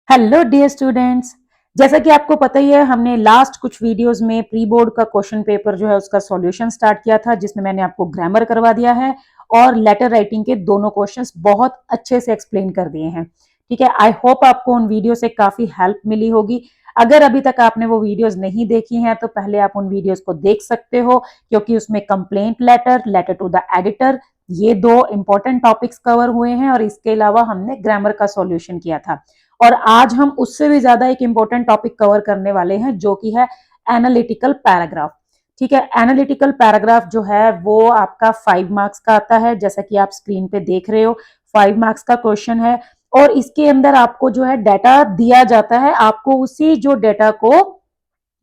Hello dear students. जैसा कि आपको पता ही है, हमने लास्ट कुछ वीडियोस में प्री बोर्ड का क्वेश्चन पेपर जो है उसका सॉल्यूशन स्टार्ट किया था, जिसमें मैंने आपको ग्रामर करवा दिया है और लेटर राइटिंग के दोनों क्वेश्चंस बहुत अच्छे से एक्सप्लेन कर दिए हैं। ठीक है, आई होप आपको उन वीडियो से काफी हेल्प मिली होगी। अगर अभी तक आपने वो वीडियोस नहीं देखी हैं तो पहले आप उन वीडियोस को देख सकते हो, क्योंकि उसमें complaint letter, letter to the editor, ये दो इंपॉर्टेंट टॉपिक्स कवर हुए हैं और इसके अलावा हमने ग्रामर का सॉल्यूशन किया था। और आज हम उससे भी ज्यादा एक इंपॉर्टेंट टॉपिक कवर करने वाले हैं, जो कि है एनालिटिकल पैराग्राफ। ठीक है, एनालिटिकल पैराग्राफ जो है वो आपका 5 मार्क्स का आता है, जैसा कि आप स्क्रीन पे देख रहे हो। 5 मार्क्स का क्वेश्चन है और इसके अंदर आपको जो है डाटा दिया जाता है, आपको उसी जो डाटा को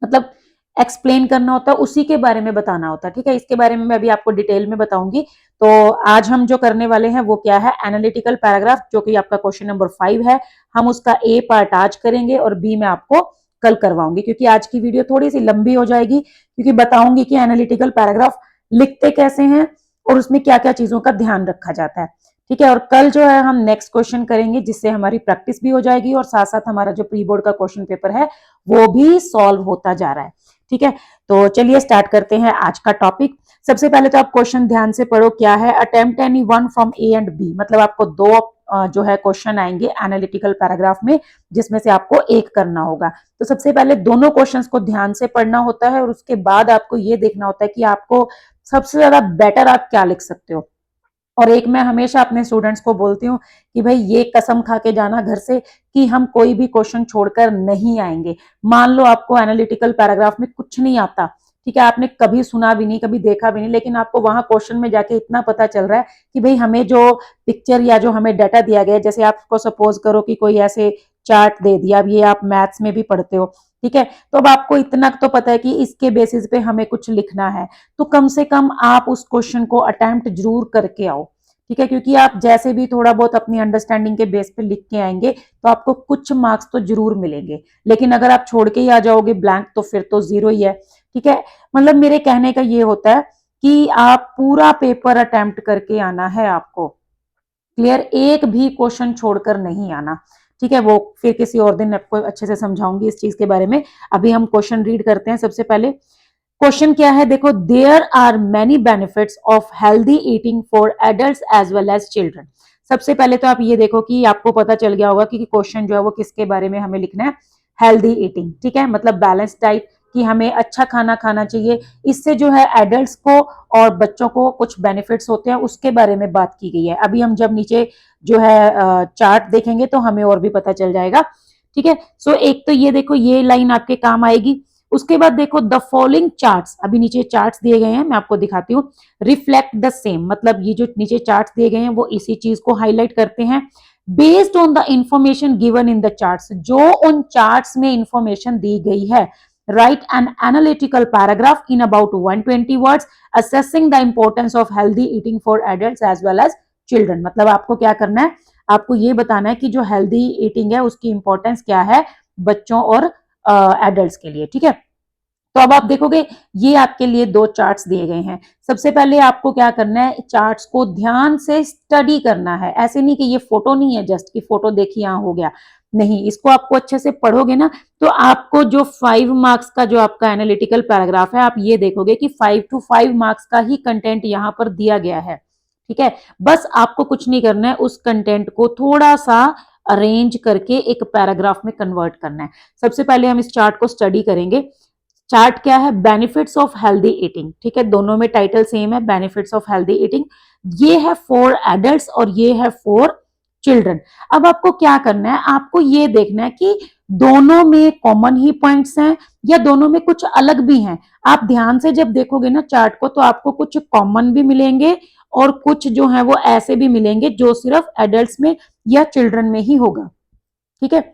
मतलब एक्सप्लेन करना होता है, उसी के बारे में बताना होता है। ठीक है, इसके बारे में मैं अभी आपको डिटेल में बताऊंगी। तो आज हम जो करने वाले हैं वो क्या है, एनालिटिकल पैराग्राफ, जो कि आपका क्वेश्चन नंबर 5 है। हम उसका ए पार्ट आज करेंगे और बी में आपको कल करवाऊंगी, क्योंकि आज की वीडियो थोड़ी सी लंबी हो जाएगी, क्योंकि बताऊंगी कि एनालिटिकल पैराग्राफ लिखते कैसे हैं और उसमें क्या क्या चीजों का ध्यान रखा जाता है। ठीक है, और कल जो है हम नेक्स्ट क्वेश्चन करेंगे, जिससे हमारी प्रैक्टिस भी हो जाएगी और साथ साथ हमारा जो प्री बोर्ड का क्वेश्चन पेपर है वो भी सॉल्व होता जा रहा है। ठीक है, तो चलिए स्टार्ट करते हैं आज का टॉपिक। सबसे पहले तो आप क्वेश्चन ध्यान से पढ़ो। क्या है, attempt any one from A and B, मतलब आपको दो जो है क्वेश्चन आएंगे एनालिटिकल पैराग्राफ में, जिसमें से आपको एक करना होगा। तो सबसे पहले दोनों क्वेश्चंस को ध्यान से पढ़ना होता है और उसके बाद आपको ये देखना होता है कि आपको सबसे ज्यादा बेटर आप क्या लिख सकते हो। और एक मैं हमेशा अपने स्टूडेंट्स को बोलती हूँ कि भाई ये कसम खा के जाना घर से कि हम कोई भी क्वेश्चन छोड़कर नहीं आएंगे। मान लो आपको एनालिटिकल पैराग्राफ में कुछ नहीं आता, ठीक है, आपने कभी सुना भी नहीं, कभी देखा भी नहीं, लेकिन आपको वहां क्वेश्चन में जाके इतना पता चल रहा है कि भाई हमें जो पिक्चर या जो हमें डाटा दिया गया है, जैसे आपको सपोज करो कि कोई ऐसे चार्ट दे दिया, अब ये आप मैथ्स में भी पढ़ते हो। ठीक है, तो अब आपको इतना तो पता है कि इसके बेसिस पे हमें कुछ लिखना है, तो कम से कम आप उस क्वेश्चन को अटेम्प्ट जरूर करके आओ। ठीक है, क्योंकि आप जैसे भी थोड़ा बहुत अपनी अंडरस्टैंडिंग के बेस पे लिख के आएंगे तो आपको कुछ मार्क्स तो जरूर मिलेंगे, लेकिन अगर आप छोड़ के ही आ जाओगे ब्लैंक तो फिर तो जीरो ही है। ठीक है, मतलब मेरे कहने का ये होता है कि आप पूरा पेपर अटेम्प्ट करके आना है आपको। क्लियर, एक भी क्वेश्चन छोड़कर नहीं आना। ठीक है, वो फिर किसी और दिन आपको अच्छे से समझाऊंगी इस चीज के बारे में। अभी हम क्वेश्चन रीड करते हैं। सबसे पहले क्वेश्चन क्या है, देखो, there are many benefits of healthy eating for adults as well as children. सबसे पहले तो आप ये देखो कि आपको पता चल गया होगा कि क्वेश्चन जो है वो किसके बारे में हमें लिखना है, हेल्दी ईटिंग। ठीक है, मतलब बैलेंस डाइट, कि हमें अच्छा खाना खाना चाहिए। इससे जो है एडल्ट्स को और बच्चों को कुछ बेनिफिट्स होते हैं, उसके बारे में बात की गई है। अभी हम जब नीचे जो है चार्ट देखेंगे तो हमें और भी पता चल जाएगा। ठीक है, सो एक तो ये देखो, ये लाइन आपके काम आएगी। उसके बाद देखो, द फॉलोइंग चार्ट्स, अभी नीचे चार्ट्स दिए गए हैं, मैं आपको दिखाती हूँ। रिफ्लेक्ट द सेम, मतलब ये जो नीचे चार्ट्स दिए गए हैं वो इसी चीज को हाईलाइट करते हैं। Based on the information given in the charts, जो उन चार्ट्स में इंफॉर्मेशन दी गई है, write an analytical paragraph in about 120 words assessing the importance of healthy eating for adults as well as children। मतलब आपको क्या करना है, आपको ये बताना है कि जो हेल्दी ईटिंग है उसकी इंपॉर्टेंस क्या है बच्चों और एडल्ट्स के लिए। ठीक है, तो अब आप देखोगे ये आपके लिए दो चार्ट्स दिए गए हैं। सबसे पहले आपको क्या करना है, चार्ट्स को ध्यान से स्टडी करना है। ऐसे नहीं कि ये फोटो नहीं है जस्ट कि फोटो देखी यहां हो गया, नहीं, इसको आपको अच्छे से पढ़ोगे ना तो आपको जो 5 मार्क्स का जो आपका एनालिटिकल पैराग्राफ है, आप ये देखोगे कि 5 to 5 मार्क्स का ही कंटेंट यहाँ पर दिया गया है। ठीक है, बस आपको कुछ नहीं करना है, उस कंटेंट को थोड़ा सा अरेंज करके एक पैराग्राफ में कन्वर्ट करना है। सबसे पहले हम इस चार्ट को स्टडी करेंगे। चार्ट क्या है, बेनिफिट्स ऑफ हेल्दी ईटिंग। ठीक है, दोनों में टाइटल सेम है, बेनिफिट्स ऑफ हेल्दी ईटिंग। ये है फॉर एडल्ट्स और ये है फॉर चिल्ड्रन। अब आपको क्या करना है, आपको ये देखना है कि दोनों में कॉमन ही पॉइंट्स हैं या दोनों में कुछ अलग भी हैं। आप ध्यान से जब देखोगे ना चार्ट को तो आपको कुछ कॉमन भी मिलेंगे और कुछ जो है वो ऐसे भी मिलेंगे जो सिर्फ एडल्ट्स में या चिल्ड्रन में ही होगा। ठीक है,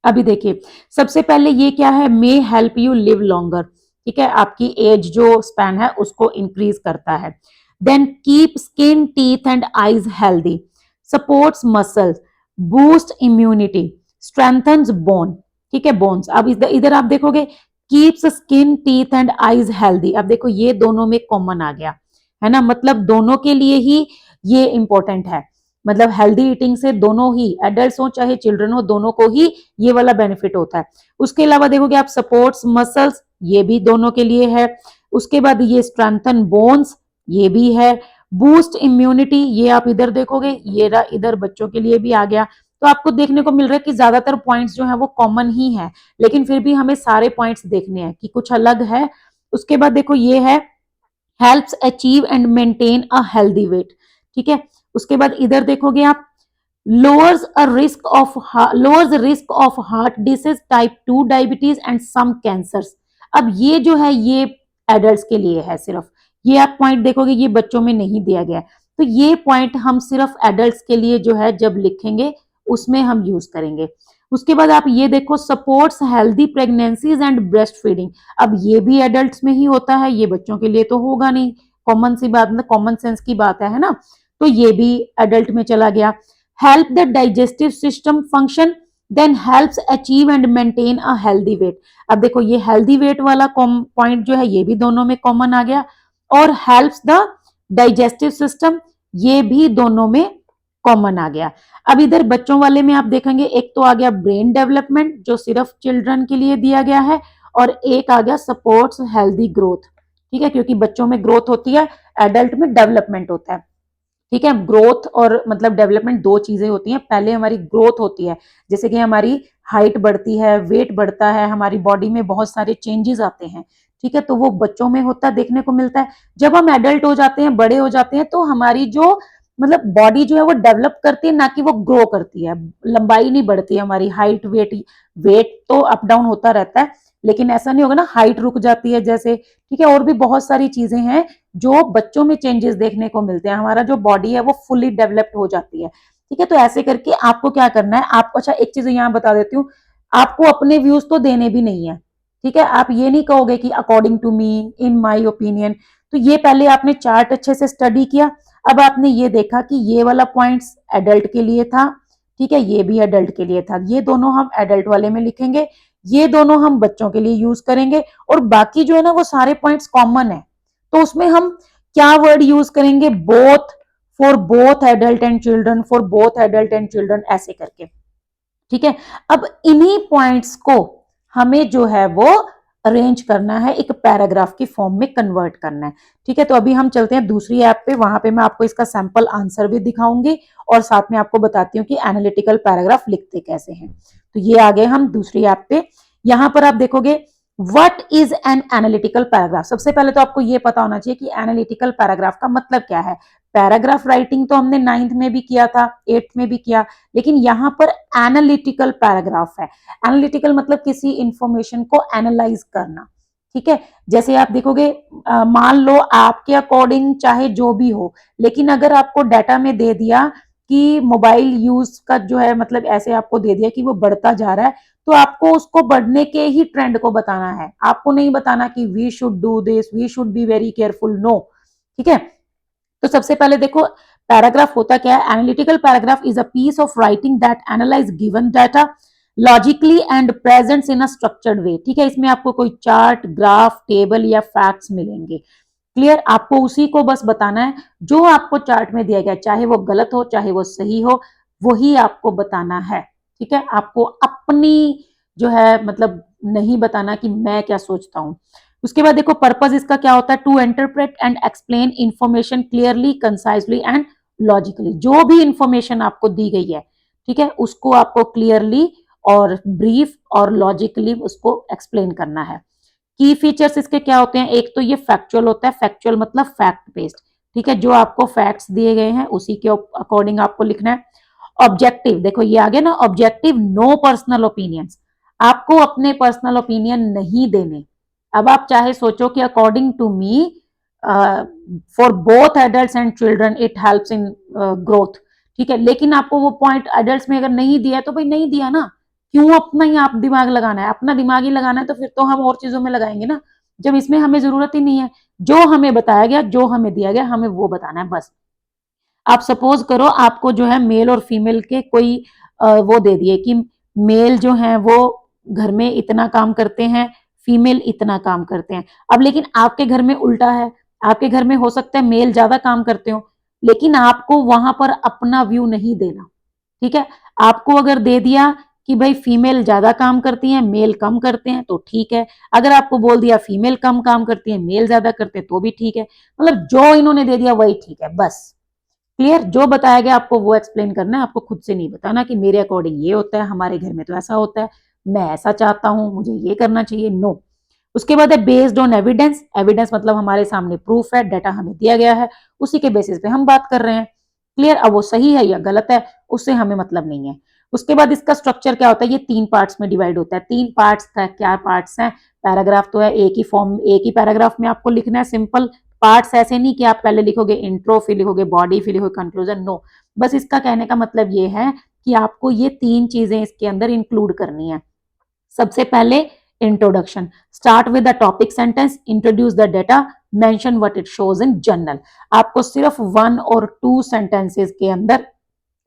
अभी देखिए, सबसे पहले ये क्या है, may help you live longer. ठीक है, आपकी एज जो स्पैन है उसको इंक्रीज करता है। Then keep skin, teeth and eyes healthy, supports muscles, boost immunity, strengthens bone. ठीक है, बोन्स। अब इधर इधर आप देखोगे, keeps skin, teeth and eyes healthy. अब देखो ये दोनों में कॉमन आ गया है ना, मतलब दोनों के लिए ही ये इंपॉर्टेंट है। मतलब हेल्दी ईटिंग से दोनों ही, एडल्ट हो चाहे चिल्ड्रन हो, दोनों को ही ये वाला बेनिफिट होता है। उसके अलावा देखोगे आप सपोर्ट्स मसल्स, ये भी दोनों के लिए है। उसके बाद ये स्ट्रेंथन बोन्स, ये भी है। बूस्ट इम्यूनिटी, ये आप इधर देखोगे, ये रहा इधर बच्चों के लिए भी आ गया। तो आपको देखने को मिल रहा है कि ज्यादातर पॉइंट्स जो है वो कॉमन ही है, लेकिन फिर भी हमें सारे पॉइंट्स देखने हैं कि कुछ अलग है। उसके बाद देखो ये है helps achieve and maintain a healthy wait, ठीक है। उसके बाद इधर देखोगे आप lowers risk of heart disease, type 2 diabetes and some cancers. अब ये जो है ये एडल्ट्स के लिए है सिर्फ, ये आप पॉइंट देखोगे ये बच्चों में नहीं दिया गया है। तो ये पॉइंट हम सिर्फ एडल्ट्स के लिए जो है जब लिखेंगे उसमें हम यूज करेंगे। उसके बाद आप ये देखो supports healthy pregnancies and breast feeding. अब ये भी एडल्ट्स में ही होता है, ये बच्चों के लिए तो होगा नहीं, कॉमन सी बात, मतलब कॉमन सेंस की बात है ना। तो ये भी एडल्ट में चला गया। Help the digestive system function, then helps achieve and maintain a healthy weight. अब देखो ये हेल्दी वेट वाला पॉइंट जो है ये भी दोनों में कॉमन आ गया, और हेल्प्स द डाइजेस्टिव सिस्टम, ये भी दोनों में कॉमन आ गया। अब इधर बच्चों वाले में आप देखेंगे एक तो आ गया ब्रेन डेवलपमेंट जो सिर्फ चिल्ड्रन के लिए दिया गया है, और एक आ गया सपोर्ट्स हेल्दी ग्रोथ, ठीक है, क्योंकि बच्चों में ग्रोथ होती है, एडल्ट में डेवलपमेंट होता है, ठीक है। ग्रोथ और मतलब डेवलपमेंट दो चीजें होती हैं। पहले हमारी ग्रोथ होती है, जैसे कि हमारी हाइट बढ़ती है, वेट बढ़ता है, हमारी बॉडी में बहुत सारे चेंजेस आते हैं, ठीक है, तो वो बच्चों में होता देखने को मिलता है। जब हम एडल्ट हो जाते हैं, बड़े हो जाते हैं, तो हमारी जो मतलब बॉडी जो है वो डेवलप करती है, ना कि वो ग्रो करती है, लंबाई नहीं बढ़ती है हमारी, हाइट वेट वेट तो अप डाउन होता रहता है, लेकिन ऐसा नहीं होगा ना हाइट रुक जाती है जैसे, ठीक है। और भी बहुत सारी चीजें हैं जो बच्चों में चेंजेस देखने को मिलते हैं, हमारा जो बॉडी है वो फुली डेवलप्ड हो जाती है, ठीक है। तो ऐसे करके आपको क्या करना है, आपको अच्छा एक चीज यहाँ बता देती हूँ, आपको अपने व्यूज तो देने भी नहीं है, ठीक है। आप ये नहीं कहोगे कि according to me, in my opinion. तो ये पहले आपने चार्ट अच्छे से स्टडी किया, अब आपने ये देखा कि ये वाला पॉइंट्स एडल्ट के लिए था, ठीक है, ये भी एडल्ट के लिए था, ये दोनों हम एडल्ट वाले में लिखेंगे, ये दोनों हम बच्चों के लिए यूज करेंगे, और बाकी जो है ना वो सारे पॉइंट्स कॉमन है। तो उसमें हम क्या वर्ड यूज करेंगे, both, for both adult and children, for both adult and children, ऐसे करके, ठीक है। अब इन्हीं पॉइंट्स को हमें जो है वो अरेंज करना है, एक पैराग्राफ की फॉर्म में कन्वर्ट करना है, ठीक है। तो अभी हम चलते हैं दूसरी ऐप पे, वहां पे मैं आपको इसका सैंपल आंसर भी दिखाऊंगी, और साथ में आपको बताती हूँ कि एनालिटिकल पैराग्राफ लिखते कैसे हैं। तो ये आ गए हम दूसरी ऐप पे। यहां पर आप देखोगे what is an analytical paragraph. सबसे पहले तो आपको ये पता होना चाहिए कि एनालिटिकल पैराग्राफ का मतलब क्या है। पैराग्राफ राइटिंग तो हमने 9th में भी किया था, 8th में भी किया, लेकिन यहाँ पर एनालिटिकल पैराग्राफ है। एनालिटिकल मतलब किसी इंफॉर्मेशन को एनालाइज करना, ठीक है। जैसे आप देखोगे मान लो आपके अकॉर्डिंग चाहे जो भी हो, लेकिन अगर आपको डाटा में दे दिया कि मोबाइल यूज का जो है मतलब ऐसे आपको दे दिया कि वो बढ़ता जा रहा है, तो आपको उसको बढ़ने के ही ट्रेंड को बताना है, आपको नहीं बताना कि we should do this, we should be very careful, no, ठीक है। तो सबसे पहले देखो पैराग्राफ होता क्या है। Analytical paragraph is a piece of writing that analyse given data logically and presents in a structured way, ठीक है। इसमें आपको कोई चार्ट, ग्राफ, टेबल या फैक्ट्स मिलेंगे, क्लियर। आपको उसी को बस बताना है जो आपको चार्ट में दिया गया, चाहे वो गलत हो चाहे वो सही हो, वही आपको बताना है, ठीक है। आपको अपनी जो है मतलब नहीं बताना कि मैं क्या सोचता हूं। उसके बाद देखो पर्पस इसका क्या होता है, to interpret and explain information clearly, concisely and logically. जो भी इंफॉर्मेशन आपको दी गई है, ठीक है, उसको आपको क्लियरली और ब्रीफ और लॉजिकली उसको एक्सप्लेन करना है। की फीचर्स इसके क्या होते हैं, एक तो ये फैक्चुअल होता है, फैक्चुअल मतलब फैक्ट बेस्ड, ठीक है, जो आपको फैक्ट्स दिए गए हैं उसी के अकॉर्डिंग आपको लिखना है। ऑब्जेक्टिव, देखो ये आगे ना ऑब्जेक्टिव, नो पर्सनल ओपिनियंस, आपको अपने पर्सनल ओपिनियन नहीं देने। अब आप चाहे सोचो कि according to me for both adults and children it helps in growth, ठीक है, लेकिन आपको वो पॉइंट एडल्ट्स में अगर नहीं दिया तो भाई नहीं दिया ना, क्यों अपना ही आप दिमाग लगाना है, अपना दिमाग ही लगाना है तो फिर तो हम और चीजों में लगाएंगे ना, जब इसमें हमें जरूरत ही नहीं है। जो हमें बताया गया, जो हमें दिया गया, हमें वो बताना है बस। आप सपोज करो आपको जो है मेल और फीमेल के कोई वो दे दिए कि मेल जो है वो घर में इतना काम करते हैं, फीमेल इतना काम करते हैं। अब लेकिन आपके घर में उल्टा है, आपके घर में हो सकता है मेल ज्यादा काम करते हो, लेकिन आपको वहां पर अपना व्यू नहीं देना, ठीक है। आपको अगर दे दिया कि भाई फीमेल ज्यादा काम करती हैं, मेल कम करते हैं, तो ठीक है। अगर आपको बोल दिया फीमेल कम काम करती है, मेल ज्यादा करते हैं, तो भी ठीक है। मतलब जो इन्होंने दे दिया वही ठीक है, बस। क्लियर? जो बताया गया आपको वो एक्सप्लेन करना है, आपको खुद से नहीं बताना कि मेरे अकॉर्डिंग ये होता है, हमारे घर में तो ऐसा होता है, मैं ऐसा चाहता हूं, मुझे ये करना चाहिए। नो। उसके बाद है बेस्ड ऑन एविडेंस। एविडेंस मतलब हमारे सामने प्रूफ है, डाटा हमें दिया गया है, उसी के बेसिस पे हम बात कर रहे हैं। क्लियर? अब वो सही है या गलत है उससे हमें मतलब नहीं है। उसके बाद इसका स्ट्रक्चर क्या होता है, ये 3 पार्ट्स में डिवाइड होता है। 3 पार्ट्स का क्या पार्ट्स हैं? पैराग्राफ तो है, एक ही फॉर्म, एक ही पैराग्राफ में आपको लिखना है, सिंपल। पार्ट्स ऐसे नहीं कि आप पहले लिखोगे इंट्रो, फिर लिखोगे बॉडी, फिर लिखोगे कंक्लूजन। नो, बस इसका कहने का मतलब ये है कि आपको ये 3 चीजें इसके अंदर इंक्लूड करनी है। सबसे पहले introduction, start with the topic sentence, introduce the data, mention what it shows in journal. आपको सिर्फ 1 और 2 सेंटेंसेस के अंदर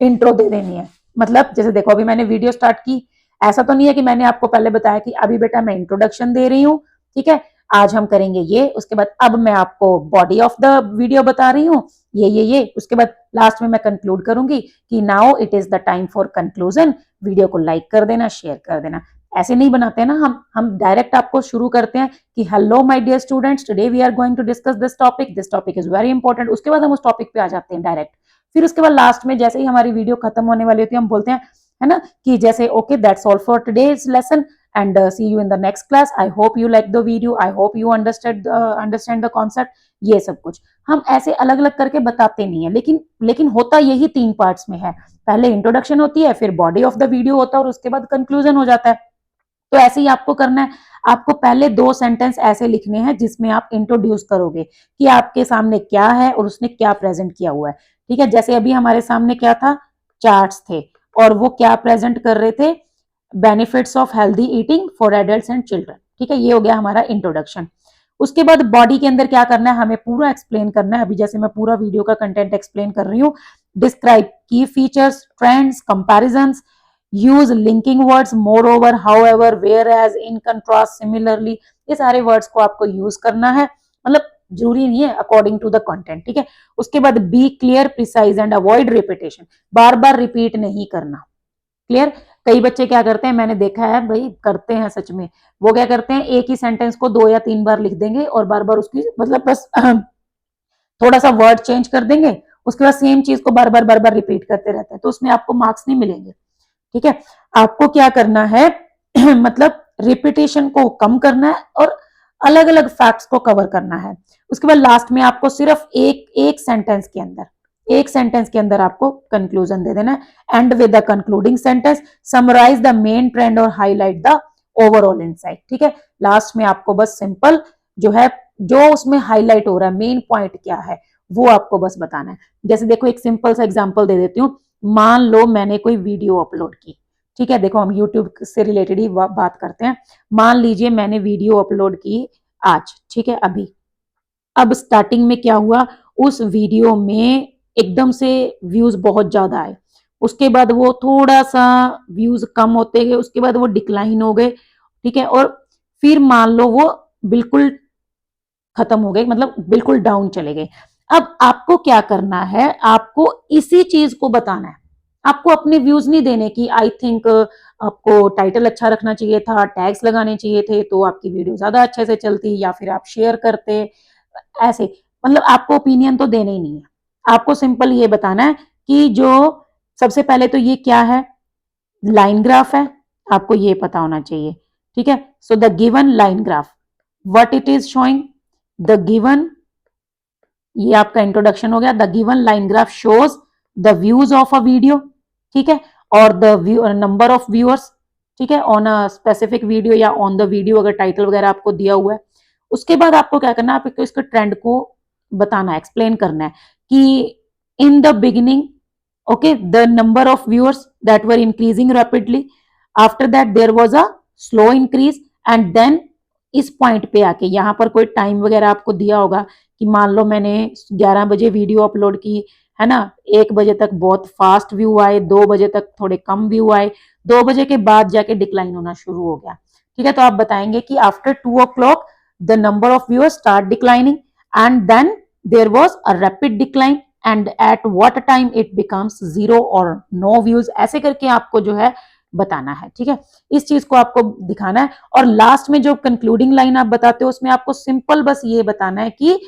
इंट्रो दे देनी है। मतलब जैसे देखो, अभी मैंने वीडियो स्टार्ट की, ऐसा तो नहीं है कि मैंने आपको पहले बताया कि अभी बेटा मैं इंट्रोडक्शन दे रही हूँ, ठीक है, आज हम करेंगे ये, उसके बाद अब मैं आपको बॉडी ऑफ द वीडियो बता रही हूँ, ये, उसके बाद लास्ट में मैं कंक्लूड करूंगी कि now it is the time for conclusion. Video को लाइक कर देना, शेयर कर देना। ऐसे नहीं बनाते हैं ना हम डायरेक्ट आपको शुरू करते हैं कि hello my dear students, today we are going to discuss this topic is very important. उसके बाद हम उस टॉपिक पे आ जाते हैं डायरेक्ट। फिर उसके बाद लास्ट में जैसे ही हमारी वीडियो खत्म होने वाली होती है, हम बोलते हैं, है ना, कि जैसे okay that's all for today's lesson and see you in the next class. I hope you like the video, I hope you understand the concept. ये सब कुछ हम ऐसे अलग अलग करके बताते नहीं है, लेकिन होता यही 3 पार्ट्स में है। पहले इंट्रोडक्शन होती है, फिर बॉडी ऑफ द वीडियो होता है और उसके बाद कंक्लूजन हो जाता है। तो ऐसे ही आपको करना है। आपको पहले 2 सेंटेंस ऐसे लिखने हैं जिसमें आप इंट्रोड्यूस करोगे कि आपके सामने क्या है और उसने क्या प्रेजेंट किया हुआ है, ठीक है। जैसे अभी हमारे सामने क्या था, चार्ट्स थे, और वो क्या प्रेजेंट कर रहे थे, benefits of healthy eating for adults and children, ठीक है। ये हो गया हमारा इंट्रोडक्शन। उसके बाद बॉडी के अंदर क्या करना है, हमें पूरा एक्सप्लेन करना है। अभी जैसे मैं पूरा वीडियो का कंटेंट एक्सप्लेन कर रही हूँ, describe key features, trends, comparisons, use linking words, moreover, however, whereas, in contrast, similarly, ये सारे वर्ड्स को आपको यूज करना है। मतलब जरूरी नहीं है, अकॉर्डिंग टू द कंटेंट, ठीक है। उसके बाद be clear, precise and avoid repetition, बार बार रिपीट नहीं करना। क्लियर? कई बच्चे क्या करते हैं, मैंने देखा है भाई, करते हैं सच में, वो क्या करते हैं, एक ही सेंटेंस को 2 या 3 बार लिख देंगे और बार बार उसकी मतलब बस थोड़ा सा वर्ड चेंज कर देंगे, उसके बाद सेम चीज को बार बार रिपीट करते रहते हैं, तो उसमें आपको मार्क्स नहीं मिलेंगे, ठीक है। आपको क्या करना है मतलब रिपीटेशन को कम करना है और अलग अलग फैक्ट्स को कवर करना है। उसके बाद लास्ट में आपको सिर्फ एक सेंटेंस के अंदर आपको कंक्लूजन दे देना है। End with the concluding sentence, summarise the main trend और हाईलाइट द ओवरऑल इनसाइट, ठीक है। लास्ट में आपको बस सिंपल जो है, जो उसमें हाईलाइट हो रहा है, मेन पॉइंट क्या है, वो आपको बस बताना है। जैसे देखो, एक सिंपल सा एग्जांपल दे देती हूँ। मान लो मैंने कोई वीडियो अपलोड की, ठीक है, देखो हम यूट्यूब से रिलेटेड ही बात करते हैं। मान लीजिए मैंने वीडियो अपलोड की आज, ठीक है, अभी। अब स्टार्टिंग में क्या हुआ, उस वीडियो में एकदम से व्यूज बहुत ज्यादा आए, उसके बाद वो थोड़ा सा व्यूज कम होते गए, उसके बाद वो डिक्लाइन हो गए, ठीक है, और फिर मान लो वो बिल्कुल खत्म हो गए, मतलब बिल्कुल डाउन चले गए। अब आपको क्या करना है, आपको इसी चीज को बताना है। आपको अपने व्यूज नहीं देने की आई थिंक आपको टाइटल अच्छा रखना चाहिए था, टैग्स लगाने चाहिए थे, तो आपकी वीडियो ज्यादा अच्छे से चलती, या फिर आप शेयर करते, ऐसे। मतलब आपको ओपिनियन तो देने ही नहीं है, आपको सिंपल ये बताना है कि जो सबसे पहले तो ये क्या है, लाइन ग्राफ है, आपको ये पता होना चाहिए, ठीक है। So the given line graph, what it is showing, the given, ये आपका इंट्रोडक्शन हो गया। The given line graph shows the views of a video, ठीक है, और द नंबर ऑफ व्यूअर्स, ठीक है, ऑन अ स्पेसिफिक वीडियो या ऑन द वीडियो, अगर टाइटल वगैरह आपको दिया हुआ है। उसके बाद आपको क्या करना है, आपको इसके ट्रेंड को बताना है, एक्सप्लेन करना है कि in the beginning, okay, the number of viewers that were increasing rapidly, after that there was a slow increase, and then इस पॉइंट पे आके यहाँ पर कोई टाइम वगैरह आपको दिया होगा कि मान लो मैंने 11 बजे वीडियो अपलोड की, है ना, 1 बजे तक बहुत फास्ट व्यू आए, 2 बजे तक थोड़े कम व्यू आए, 2 बजे के बाद जाके डिक्लाइन होना शुरू हो गया, ठीक है। तो आप बताएंगे कि after 2 o'clock the number of viewers start declining and then there was a rapid decline, and at what time it becomes 0 और नो व्यूज, ऐसे करके आपको जो है बताना है। ठीक है, इस चीज को आपको दिखाना है। और लास्ट में जो कंक्लूडिंग लाइन आप बताते हो उसमें आपको सिंपल बस ये बताना है कि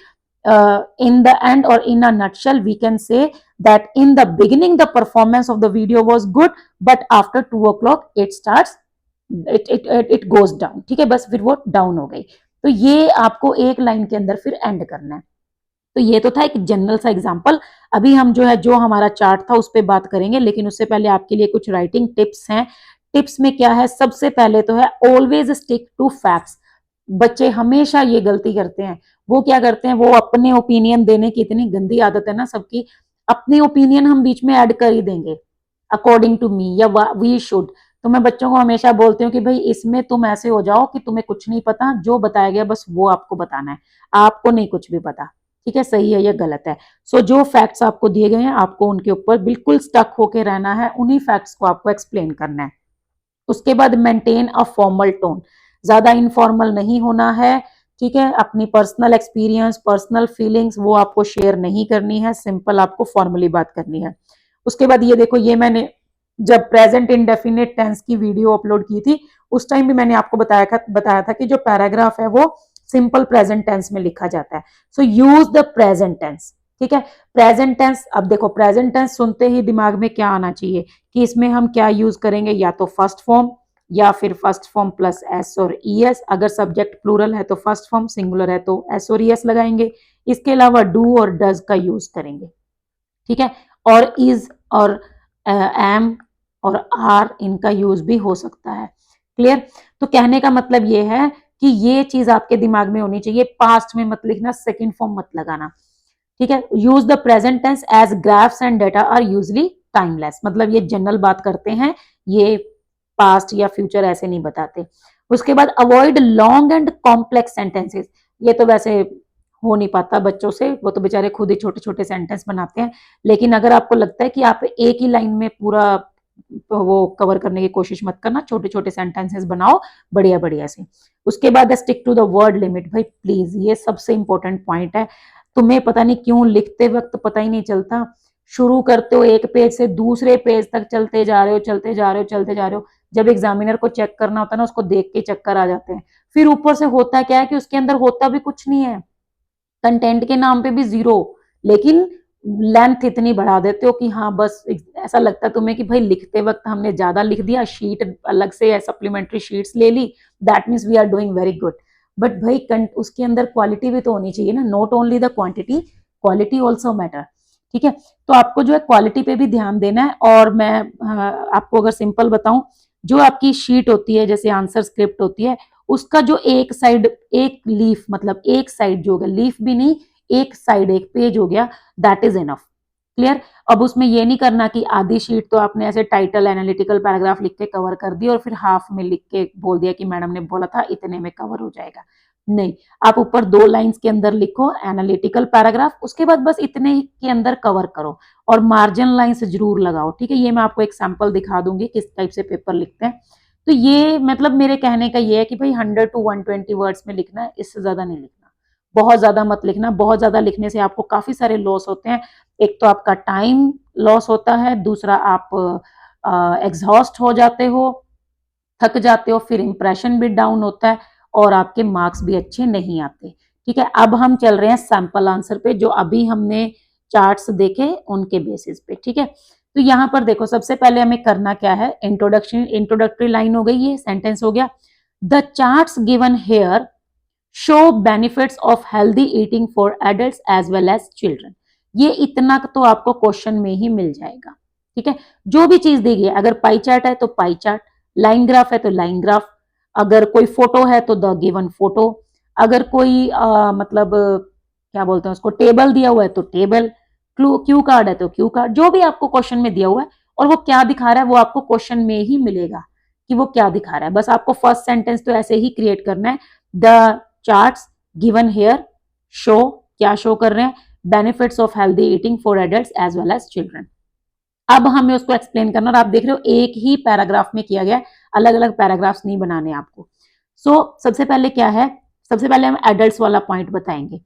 in the end or in a nutshell we can say that in the beginning the performance of the video was good but after 2 o'clock it starts it goes down। ठीक है, बस फिर वो डाउन हो गई। तो ये आपको एक लाइन के अंदर फिर एंड करना है। तो ये तो था एक जनरल सा एग्जांपल। अभी हम जो है जो हमारा चार्ट था उस पर बात करेंगे, लेकिन उससे पहले आपके लिए कुछ राइटिंग टिप्स हैं। टिप्स में क्या है, सबसे पहले तो है ऑलवेज स्टिक टू फैक्ट्स। बच्चे हमेशा ये गलती करते हैं, वो क्या करते हैं, वो अपने ओपिनियन देने की इतनी गंदी आदत है ना सबकी, अपनी ओपिनियन हम बीच में ऐड कर ही देंगे अकॉर्डिंग टू मी या वी शुड। तो मैं बच्चों को हमेशा बोलती हूँ कि भाई इसमें तुम ऐसे हो जाओ कि तुम्हें कुछ नहीं पता, जो बताया गया बस वो आपको बताना है, आपको नहीं कुछ भी पता। ठीक है, सही है या गलत है। सो जो फैक्ट्स आपको दिए गए हैं आपको उनके ऊपर बिल्कुल स्टक होके रहना है, उन्हीं फैक्ट्स को आपको एक्सप्लेन करना है। उसके बाद मेंटेन अ फॉर्मल टोन, ज्यादा इनफॉर्मल नहीं होना है। ठीक है, अपनी पर्सनल एक्सपीरियंस पर्सनल फीलिंग्स वो आपको शेयर नहीं करनी है, सिंपल आपको फॉर्मली बात करनी है। उसके बाद ये देखो, ये मैंने जब प्रेजेंट इंडेफिनिट टेंस की वीडियो अपलोड की थी उस टाइम भी मैंने आपको बताया था कि जो पैराग्राफ है वो सिंपल प्रेजेंट टेंस में लिखा जाता है। सो यूज द प्रेजेंट टेंस। ठीक है, प्रेजेंट टेंस, अब देखो प्रेजेंट टेंस सुनते ही दिमाग में क्या आना चाहिए कि इसमें हम क्या यूज करेंगे, या तो फर्स्ट फॉर्म या फिर फर्स्ट फॉर्म प्लस एस और ई एस। अगर सब्जेक्ट प्लूरल है तो फर्स्ट फॉर्म, सिंगुलर है तो एस और ई एस लगाएंगे। इसके अलावा डू और डज का यूज करेंगे। ठीक है, और इज और एम और आर इनका यूज भी हो सकता है। क्लियर? तो कहने का मतलब ये है कि ये चीज आपके दिमाग में होनी चाहिए, पास्ट में मत लिखना, सेकंड फॉर्म मत लगाना। ठीक है, use the present tense as graphs and data are usually timeless, मतलब ये जनरल बात करते हैं, ये पास्ट या फ्यूचर ऐसे नहीं बताते। उसके बाद avoid long and complex sentences, ये तो वैसे हो नहीं पाता बच्चों से, वो तो बेचारे खुद ही छोटे छोटे सेंटेंस बनाते हैं। लेकिन अगर आपको लगता है कि आप एक ही लाइन में पूरा वो कवर करने की कोशिश मत करना, छोटे छोटे सेंटेंसेस बनाओ बढ़िया बढ़िया से। उसके बाद stick to the word limit, भाई प्लीज ये सबसे इंपॉर्टेंट पॉइंट है। तुम्हें पता नहीं क्यों लिखते वक्त पता ही नहीं चलता, शुरू करते हो एक पेज से दूसरे पेज तक चलते जा रहे हो चलते जा रहे हो चलते जा रहे हो, जब एग्जामिनर को चेक करना होता है ना उसको देख के चक्कर आ जाते हैं। फिर ऊपर से होता क्या है कि उसके अंदर होता भी कुछ नहीं है, कंटेंट के नाम पे भी जीरो, लेकिन लेंथ इतनी बढ़ा देते हो कि हाँ बस ऐसा लगता है तुम्हें कि भाई लिखते वक्त हमने ज्यादा लिख दिया, शीट अलग से सप्लीमेंट्री शीट्स ले ली, that means we are doing very good. But भाई उसके अंदर क्वालिटी भी तो होनी चाहिए ना, not only the quantity, quality also matter. ठीक है, तो आपको जो है क्वालिटी पे भी ध्यान देना है। और मैं आपको अगर सिंपल बताऊं, जो आपकी शीट होती है जैसे आंसर स्क्रिप्ट होती है, उसका जो एक साइड, एक लीफ, मतलब एक साइड जो होगा, लीफ भी नहीं, एक साइड एक पेज हो गया, दैट इज इनफ। क्लियर? अब उसमें ये नहीं करना कि आधी शीट तो आपने ऐसे टाइटल एनालिटिकल पैराग्राफ लिख के कवर कर दिया और फिर हाफ में लिख के बोल दिया कि मैडम ने बोला था इतने में कवर हो जाएगा। नहीं, आप ऊपर 2 लाइंस के अंदर लिखो एनालिटिकल पैराग्राफ, उसके बाद बस इतने के अंदर कवर करो और मार्जिन लाइंस जरूर लगाओ। ठीक है, ये मैं आपको एक सैंपल दिखा दूंगी किस टाइप से पेपर लिखते हैं। तो ये मतलब मेरे कहने का ये है कि भाई 100 to 120 वर्ड्स में लिखना है, इससे ज्यादा नहीं लिखना, बहुत ज्यादा मत लिखना। बहुत ज्यादा लिखने से आपको काफी सारे लॉस होते हैं। एक तो आपका टाइम लॉस होता है, दूसरा आप एग्जॉस्ट हो जाते हो, थक जाते हो, फिर इंप्रेशन भी डाउन होता है और आपके मार्क्स भी अच्छे नहीं आते। ठीक है, अब हम चल रहे हैं सैंपल आंसर पे, जो अभी हमने चार्ट्स देखे उनके बेसिस पे। ठीक है, तो यहाँ पर देखो सबसे पहले हमें करना क्या है, इंट्रोडक्शन, इंट्रोडक्टरी लाइन हो गई, ये सेंटेंस हो गया। The charts given here show benefits of healthy eating for adults as well as children. ये इतना तो आपको क्वेश्चन में ही मिल जाएगा। ठीक है, जो भी चीज दी गई है, अगर पाई चार्ट है तो पाई चार्ट, लाइन ग्राफ है तो लाइन ग्राफ, अगर कोई फोटो है तो द गिवन फोटो, अगर कोई मतलब क्या बोलते हैं उसको, टेबल दिया हुआ है तो टेबल, क्यू कार्ड है तो क्यू कार्ड, जो भी आपको क्वेश्चन में दिया हुआ है और वो क्या दिखा रहा है वो आपको क्वेश्चन में ही मिलेगा कि वो क्या दिखा रहा है। बस आपको फर्स्ट सेंटेंस तो ऐसे ही क्रिएट करना है, the charts given here show, क्या शो कर रहे हैं, benefits of healthy eating for adults as well as children. अब हमें उसको एक्सप्लेन करना, और आप देख रहे हो एक ही पैराग्राफ में किया गया, अलग अलग पैराग्राफ्स नहीं बनाने आपको। सबसे पहले क्या है, सबसे पहले हम एडल्ट्स वाला पॉइंट बताएंगे।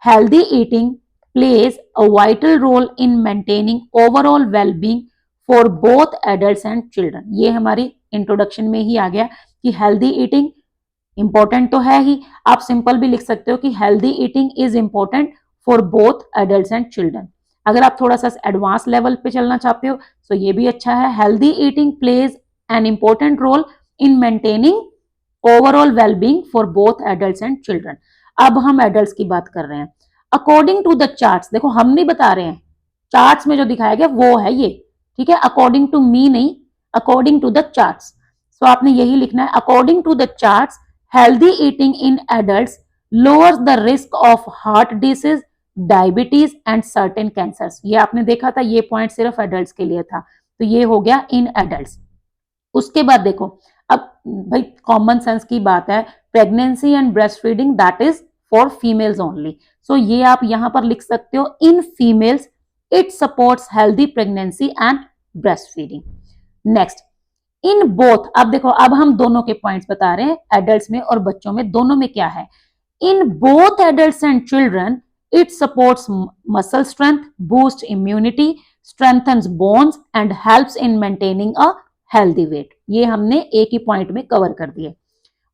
Healthy eating plays a vital role in maintaining overall well-being for both adults and children। ये हमारी इंट्रोडक्शन में ही आ गया कि हेल्दी ईटिंग इंपॉर्टेंट तो है ही, आप सिंपल भी लिख सकते हो कि healthy eating is important for both adults and children. अगर आप थोड़ा सा एडवांस लेवल पे चलना चाहते हो तो ये भी अच्छा है, healthy eating plays an important role in maintaining overall wellbeing for both adults and children. अब हम एडल्ट्स की बात कर रहे हैं। अकॉर्डिंग टू द चार्ट्स, देखो हम नहीं बता रहे हैं, चार्ट्स में जो दिखाया गया वो है ये, ठीक है, अकॉर्डिंग टू मी नहीं, according to the charts. So आपने यही लिखना है, according to the charts healthy eating in adults lowers the risk of heart disease, diabetes and certain cancers. ये आपने देखा था, ये पॉइंट सिर्फ एडल्ट्स के लिए था, तो ये हो गया इन एडल्ट्स। उसके बाद देखो, अब भाई कॉमन सेंस की बात है, pregnancy and breastfeeding that is for females only. So ये आप यहां पर लिख सकते हो, in females it supports healthy pregnancy and breastfeeding. Next, in both, अब देखो अब हम दोनों के पॉइंट्स बता रहे हैं, एडल्ट्स में और बच्चों में, दोनों में क्या है। In both adults and children it supports muscle strength, boost immunity, strengthens bones and helps in maintaining a healthy wait. ये हमने एक ही पॉइंट में कवर कर दिए।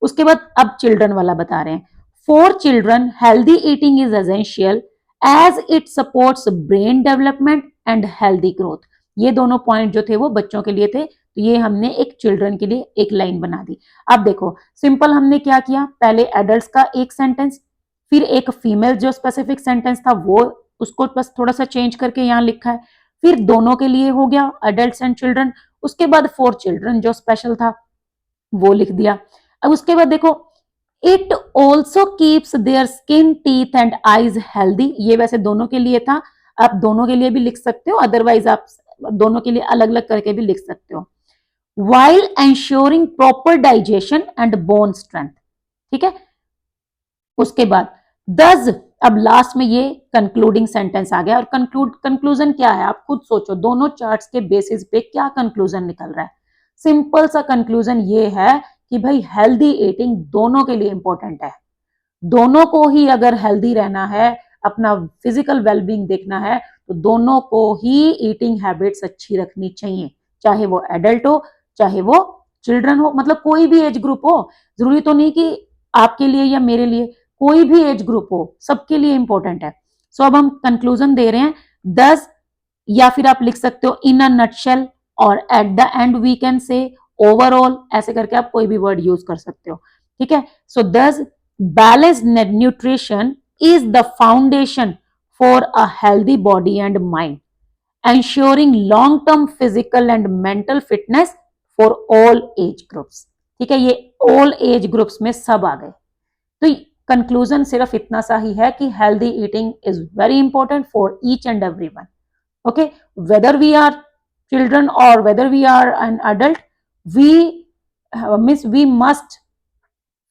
उसके बाद अब चिल्ड्रन वाला बता रहे हैं, for children healthy eating is essential as it supports brain development and healthy growth. ये दोनों पॉइंट जो थे वो बच्चों के लिए थे, तो ये हमने एक चिल्ड्रन के लिए एक लाइन बना दी। अब देखो सिंपल हमने क्या किया, पहले एडल्ट्स का एक सेंटेंस, फिर एक फीमेल जो स्पेसिफिक सेंटेंस था वो उसको बस थोड़ा सा चेंज करके यहाँ लिखा है, फिर दोनों के लिए हो गया एडल्ट्स एंड चिल्ड्रन, उसके बाद फॉर चिल्ड्रन जो स्पेशल था वो लिख दिया। अब उसके बाद देखो, it also keeps their skin, teeth and eyes healthy, ये वैसे दोनों के लिए था, आप दोनों के लिए भी लिख सकते हो, अदरवाइज आप दोनों के लिए अलग अलग करके भी लिख सकते हो। while ensuring proper digestion and bone strength, ठीक है। उसके बाद thus, अब लास्ट में ये कंक्लूडिंग सेंटेंस आ गया, और कंक्लूजन क्या है आप खुद सोचो, दोनों चार्ट्स के बेसिस पे क्या कंक्लूजन निकल रहा है। सिंपल सा कंक्लूजन ये है कि भाई हेल्दी ईटिंग दोनों के लिए इंपॉर्टेंट है, दोनों को ही अगर हेल्दी रहना है, अपना फिजिकल वेलबींग देखना है, तो दोनों को ही ईटिंग हैबिट्स अच्छी रखनी चाहिए, चाहे वो एडल्ट हो चाहे वो चिल्ड्रन हो, मतलब कोई भी एज ग्रुप हो, जरूरी तो नहीं कि आपके लिए या मेरे लिए, कोई भी एज ग्रुप हो, सबके लिए इंपॉर्टेंट है। सो अब हम कंक्लूजन दे रहे हैं, 10, या फिर आप लिख सकते हो इन अ नटशेल, और at the end we can say overall, ऐसे करके आप कोई भी वर्ड यूज कर सकते हो, ठीक है। सो 10, balanced nutrition is the foundation for a healthy body and mind, ensuring long-term physical and mental fitness for all age groups। ठीक है, ये all age groups में सब आ गए। तो कंक्लूजन सिर्फ इतना सा ही है कि healthy eating is very important for each and everyone, okay, whether we are children or whether we are an adult, we must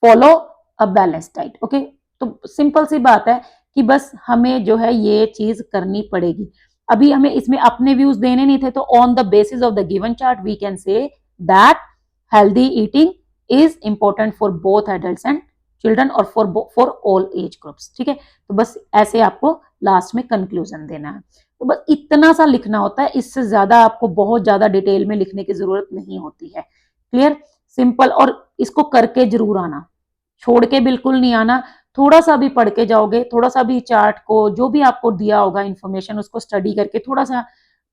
follow a balanced diet, okay। तो सिंपल सी बात है कि बस हमें जो है ये चीज करनी पड़ेगी। अभी हमें इसमें अपने व्यूज देने नहीं थे, तो on the basis of the given chart we can say that healthy eating is important for both adults and children और फॉर ऑल एज ग्रुप्स, ठीक है। तो बस ऐसे आपको लास्ट में कंक्लूजन देना है, तो बस इतना सा लिखना होता है, इससे ज्यादा आपको बहुत ज्यादा डिटेल में लिखने की जरूरत नहीं होती है। क्लियर, सिंपल, और इसको करके जरूर आना, छोड़ के बिल्कुल नहीं आना, थोड़ा सा भी पढ़ के जाओगे, थोड़ा सा भी चार्ट को जो भी आपको दिया होगा इंफॉर्मेशन उसको स्टडी करके थोड़ा सा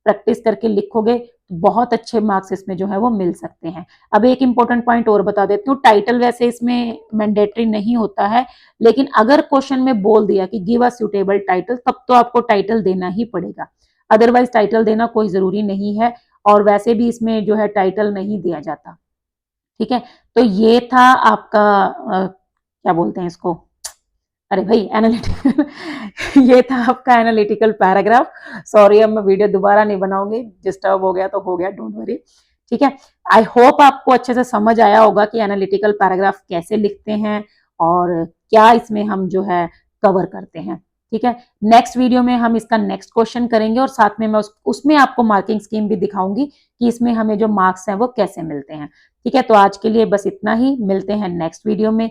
प्रैक्टिस करके लिखोगे, तो बहुत अच्छे मार्क्स इसमें जो है वो मिल सकते हैं। अब एक इंपॉर्टेंट पॉइंट और बता देती हूँ, टाइटल वैसे इसमें मैंडेटरी नहीं होता है, लेकिन अगर क्वेश्चन में बोल दिया कि गिव अ सूटेबल टाइटल, तब तो आपको टाइटल देना ही पड़ेगा, अदरवाइज टाइटल देना कोई जरूरी नहीं है, और वैसे भी इसमें जो है टाइटल नहीं दिया जाता, ठीक है। तो ये था आपका क्या बोलते हैं इसको, अरे भाई एनालिटिकल ये था आपका एनालिटिकल पैराग्राफ। सॉरी, अब मैं वीडियो दोबारा नहीं बनाऊंगी, डिस्टर्ब हो गया तो हो गया, डोंट वरी, ठीक है। आई होप आपको अच्छे से समझ आया होगा कि एनालिटिकल पैराग्राफ कैसे लिखते हैं और क्या इसमें हम जो है कवर करते हैं, ठीक है। नेक्स्ट वीडियो में हम इसका नेक्स्ट क्वेश्चन करेंगे, और साथ में मैं उसमें आपको मार्किंग स्कीम भी दिखाऊंगी कि इसमें हमें जो मार्क्स हैं वो कैसे मिलते हैं, ठीक है। तो आज के लिए बस इतना ही, मिलते हैं नेक्स्ट वीडियो में।